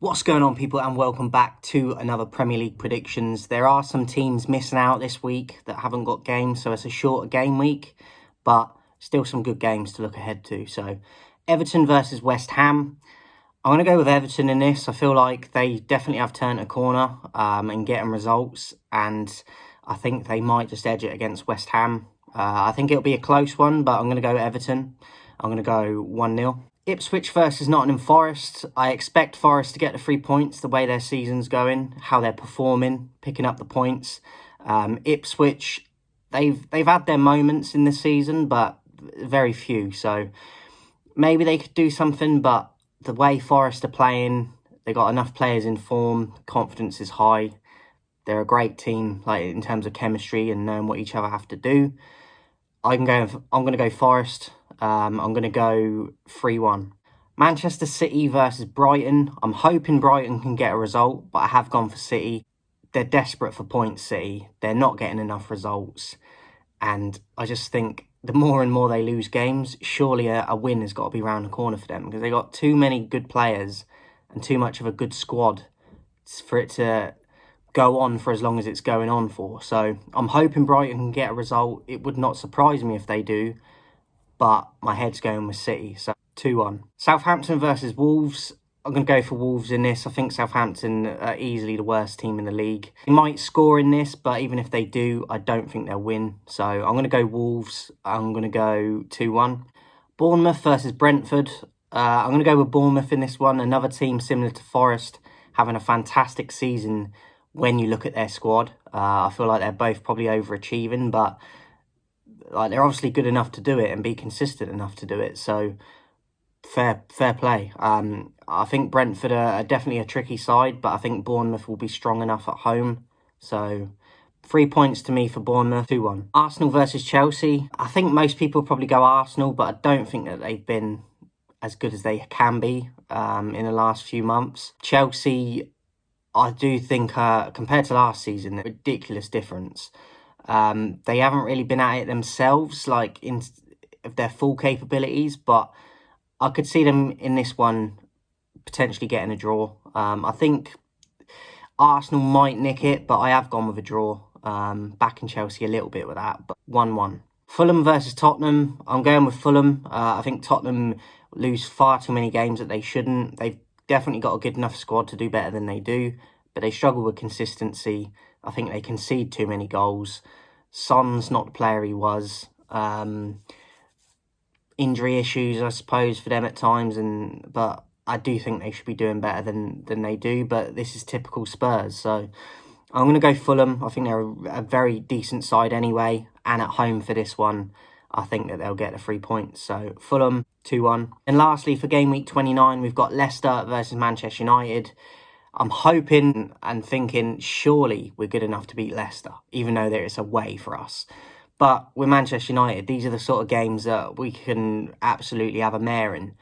What's going on, people, and welcome back to another Premier League predictions. There are some teams missing out this week that haven't got games, so it's a shorter game week, but still some good games to look ahead to. So Everton versus West Ham. I'm going to go with Everton in this. I feel like they definitely have turned a corner and getting results, and I think they might just edge it against West Ham. I think it'll be a close one, but I'm going to go Everton. I'm going to go 1-0. Ipswich versus Nottingham Forest. I expect Forest to get the 3 points the way their season's going, how they're performing, picking up the points. Ipswich, they've had their moments in this season, but very few. So maybe they could do something, but the way Forest are playing, they got enough players in form, confidence is high. They're a great team, like in terms of chemistry and knowing what each other have to do. I'm going to go Forest. I'm going to go 3-1. Manchester City versus Brighton. I'm hoping Brighton can get a result, but I have gone for City. They're desperate for points, City. They're not getting enough results. And I just think the more and more they lose games, surely a win has got to be around the corner for them, because they got too many good players and too much of a good squad for it to go on for as long as it's going on for. So I'm hoping Brighton can get a result. It would not surprise me if they do, but my head's going with City. So 2-1. Southampton versus Wolves. I'm going to go for Wolves in this. I think Southampton are easily the worst team in the league. They might score in this, but even if they do, I don't think they'll win. So I'm going to go Wolves. I'm going to go 2-1. Bournemouth versus Brentford. I'm going to go with Bournemouth in this one. Another team similar to Forest, having a fantastic season when you look at their squad. I feel like they're both probably overachieving, but like they're obviously good enough to do it and be consistent enough to do it. So fair play. I think Brentford are definitely a tricky side, but I think Bournemouth will be strong enough at home. So 3 points to me for Bournemouth. 2-1. Arsenal versus Chelsea. I think most people probably go Arsenal, but I don't think that they've been as good as they can be in the last few months. Chelsea, I do think, compared to last season, a ridiculous difference. They haven't really been at it themselves, like of their full capabilities, but I could see them in this one potentially getting a draw. I think Arsenal might nick it, but I have gone with a draw. Backing Chelsea a little bit with that, but 1-1. Fulham versus Tottenham. I'm going with Fulham. I think Tottenham lose far too many games that they shouldn't. They've definitely got a good enough squad to do better than they do, but they struggle with consistency. I think they concede too many goals. Son's not the player he was. Injury issues, I suppose, for them at times, but I do think they should be doing better than they do. But this is typical Spurs, so I'm going to go Fulham. I think they're a very decent side anyway, and at home for this one, I think that they'll get the 3 points. So Fulham 2-1. And lastly, for game week 29, we've got Leicester versus Manchester United. I'm hoping and thinking surely we're good enough to beat Leicester, even though there is a way for us. But with Manchester United, these are the sort of games that we can absolutely have a mare in.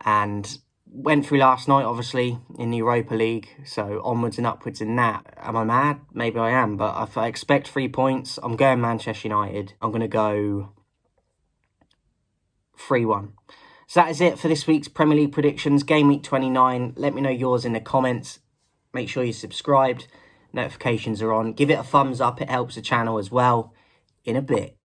And went through last night, obviously, in the Europa League. So onwards and upwards in that. Am I mad? Maybe I am. But if I expect 3 points, I'm going Manchester United. I'm going to go 3-1. So that is it for this week's Premier League predictions. Game week 29. Let me know yours in the comments. Make sure you're subscribed. Notifications are on. Give it a thumbs up. It helps the channel as well. In a bit.